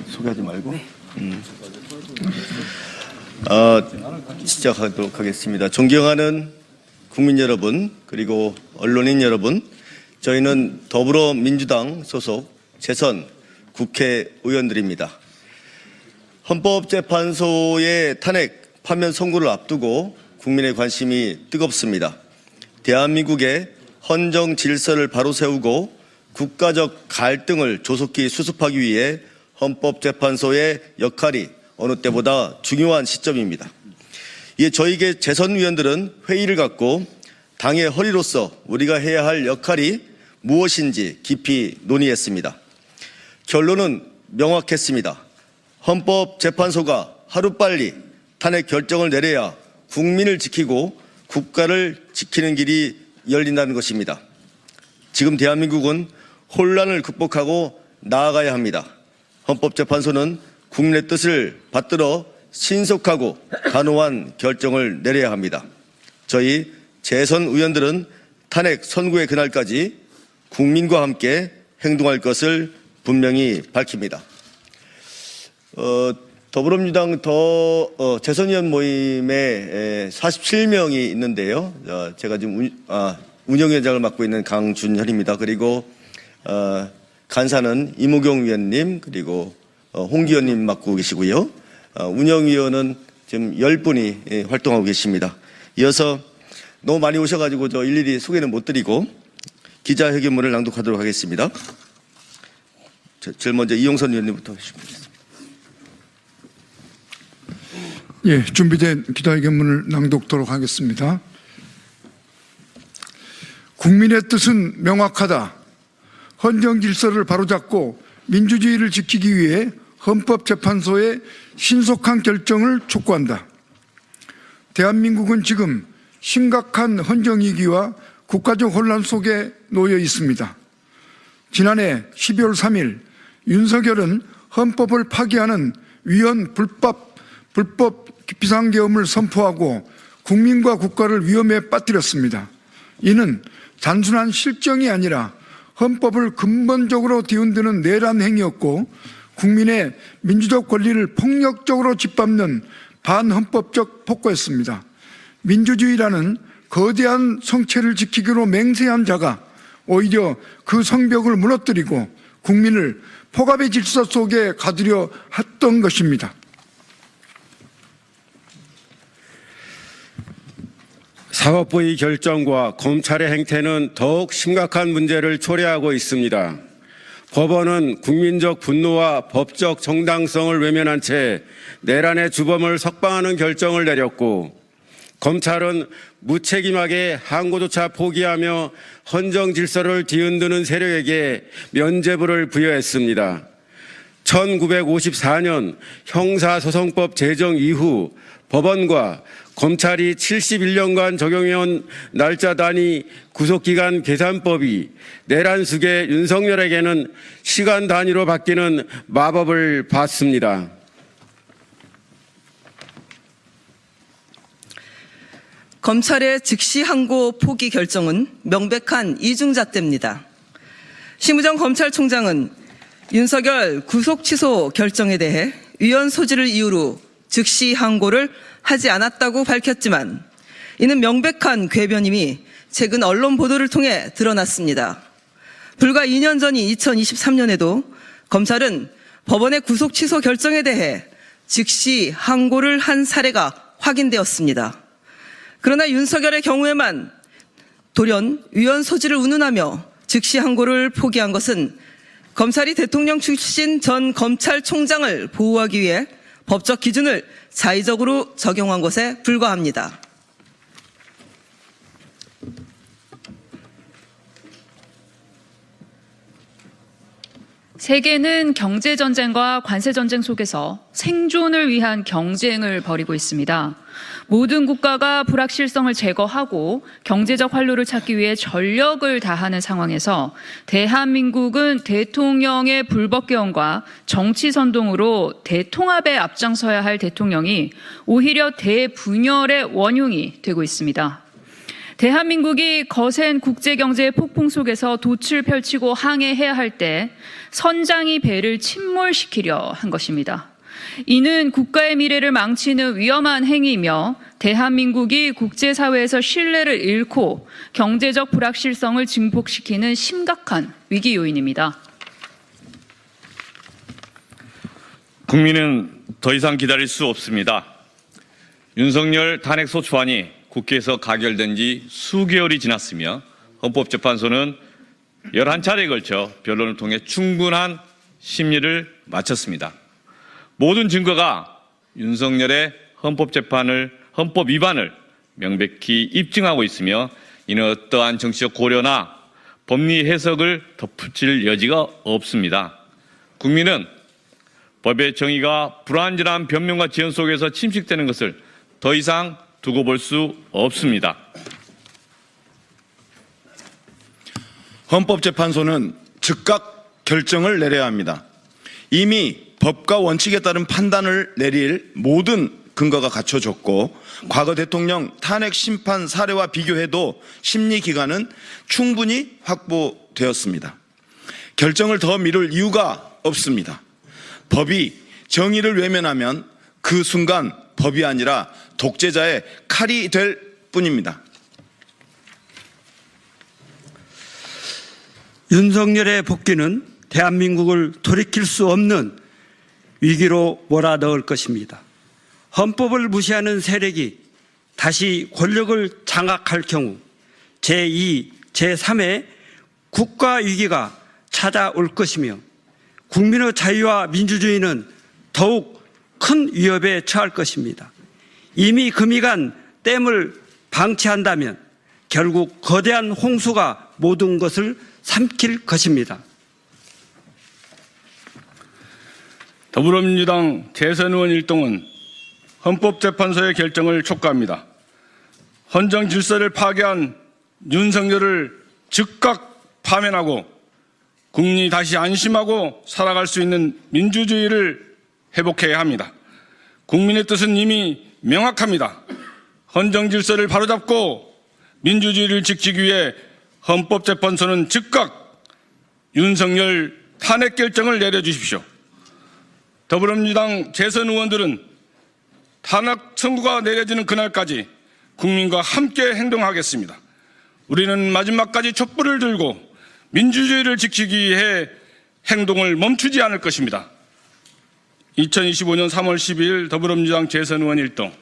소개하지 말고. 시작하도록 하겠습니다. 존경하는 국민 여러분, 그리고 언론인 여러분, 저희는 더불어민주당 소속 재선 국회의원들입니다. 헌법재판소의 탄핵 파면 선고를 앞두고 국민의 관심이 뜨겁습니다. 대한민국의 헌정 질서를 바로 세우고 국가적 갈등을 조속히 수습하기 위해 헌법재판소의 역할이 어느 때보다 중요한 시점입니다. 이에 저희계 재선위원들은 회의를 갖고 당의 허리로서 우리가 해야 할 역할이 무엇인지 깊이 논의했습니다. 결론은 명확했습니다. 헌법재판소가 하루빨리 탄핵 결정을 내려야 국민을 지키고 국가를 지키는 길이 열린다는 것입니다. 지금 대한민국은 혼란을 극복하고 나아가야 합니다. 헌법재판소는 국민의 뜻을 받들어 신속하고 단호한 결정을 내려야 합니다. 저희 재선 의원들은 탄핵 선고의 그날까지 국민과 함께 행동할 것을 분명히 밝힙니다. 더불어민주당 재선위원 모임에 47명이 있는데요. 제가 지금 운영위원장을 맡고 있는 강준현입니다. 그리고 간사는 이무경 위원님, 그리고 홍기현님 맡고 계시고요. 운영위원은 지금 10분이 활동하고 계십니다. 이어서 너무 많이 오셔가지고 저 일일이 소개는 못 드리고 기자회견문을 낭독하도록 하겠습니다. 제일 먼저 이용선 위원님부터 해주시겠습니다. 예, 준비된 기자회견문을 낭독토록 하겠습니다. 국민의 뜻은 명확하다. 헌정 질서를 바로잡고 민주주의를 지키기 위해 헌법재판소의 신속한 결정을 촉구한다. 대한민국은 지금 심각한 헌정위기와 국가적 혼란 속에 놓여 있습니다. 지난해 12월 3일 윤석열은 헌법을 파기하는 위헌 불법 비상계엄을 선포하고 국민과 국가를 위험에 빠뜨렸습니다. 이는 단순한 실정이 아니라 헌법을 근본적으로 뒤흔드는 내란 행위였고 국민의 민주적 권리를 폭력적으로 짓밟는 반헌법적 폭거였습니다. 민주주의라는 거대한 성체를 지키기로 맹세한 자가 오히려 그 성벽을 무너뜨리고 국민을 폭압의 질서 속에 가두려 했던 것입니다. 사법부의 결정과 검찰의 행태는 더욱 심각한 문제를 초래하고 있습니다. 법원은 국민적 분노와 법적 정당성을 외면한 채 내란의 주범을 석방하는 결정을 내렸고, 검찰은 무책임하게 항고조차 포기하며 헌정 질서를 뒤흔드는 세력에게 면죄부를 부여했습니다. 1954년 형사소송법 제정 이후 법원과 검찰이 71년간 적용해온 날짜 단위 구속기간 계산법이 내란 수괴 윤석열에게는 시간 단위로 바뀌는 마법을 받습니다. 검찰의 즉시 항고 포기 결정은 명백한 이중잣대입니다. 심우정 검찰총장은 윤석열 구속 취소 결정에 대해 위헌 소지를 이유로 즉시 항고를 하지 않았다고 밝혔지만 이는 명백한 궤변임이 최근 언론 보도를 통해 드러났습니다. 불과 2년 전인 2023년에도 검찰은 법원의 구속 취소 결정에 대해 즉시 항고를 한 사례가 확인되었습니다. 그러나 윤석열의 경우에만 돌연 위헌 소지를 운운하며 즉시 항고를 포기한 것은 검찰이 대통령 출신 전 검찰총장을 보호하기 위해 법적 기준을 자의적으로 적용한 것에 불과합니다. 세계는 경제전쟁과 관세전쟁 속에서 생존을 위한 경쟁을 벌이고 있습니다. 모든 국가가 불확실성을 제거하고 경제적 활로를 찾기 위해 전력을 다하는 상황에서 대한민국은 대통령의 불법개헌과 정치선동으로 대통합에 앞장서야 할 대통령이 오히려 대분열의 원흉이 되고 있습니다. 대한민국이 거센 국제경제의 폭풍 속에서 돛을 펼치고 항해해야 할 때 선장이 배를 침몰시키려 한 것입니다. 이는 국가의 미래를 망치는 위험한 행위이며 대한민국이 국제사회에서 신뢰를 잃고 경제적 불확실성을 증폭시키는 심각한 위기 요인입니다. 국민은 더 이상 기다릴 수 없습니다. 윤석열 탄핵소추안이 국회에서 가결된 지 수개월이 지났으며 헌법재판소는 11차례에 걸쳐 변론을 통해 충분한 심리를 마쳤습니다. 모든 증거가 윤석열의 헌법 위반을 명백히 입증하고 있으며 이는 어떠한 정치적 고려나 법리 해석을 덧붙일 여지가 없습니다. 국민은 법의 정의가 불완전한 변명과 지연 속에서 침식되는 것을 더 이상 두고 볼 수 없습니다. 헌법재판소는 즉각 결정을 내려야 합니다. 이미 법과 원칙에 따른 판단을 내릴 모든 근거가 갖춰졌고 과거 대통령 탄핵 심판 사례와 비교해도 심리 기간은 충분히 확보되었습니다. 결정을 더 미룰 이유가 없습니다. 법이 정의를 외면하면 그 순간 법이 아니라 독재자의 칼이 될 뿐입니다. 윤석열의 복귀는 대한민국을 돌이킬 수 없는 위기로 몰아넣을 것입니다. 헌법을 무시하는 세력이 다시 권력을 장악할 경우 제2, 제3의 국가 위기가 찾아올 것이며 국민의 자유와 민주주의는 더욱 큰 위협에 처할 것입니다. 이미 금이 간 댐을 방치한다면 결국 거대한 홍수가 모든 것을 삼킬 것입니다. 더불어민주당 재선 의원 일동은 헌법재판소의 결정을 촉구합니다. 헌정 질서를 파괴한 윤석열을 즉각 파면하고 국민이 다시 안심하고 살아갈 수 있는 민주주의를 회복해야 합니다. 국민의 뜻은 이미 명확합니다. 헌정 질서를 바로잡고 민주주의를 지키기 위해 헌법재판소는 즉각 윤석열 탄핵 결정을 내려주십시오. 더불어민주당 재선 의원들은 탄핵 선고가 내려지는 그날까지 국민과 함께 행동하겠습니다. 우리는 마지막까지 촛불을 들고 민주주의를 지키기 위해 행동을 멈추지 않을 것입니다. 2025년 3월 12일 더불어민주당 재선 의원 일동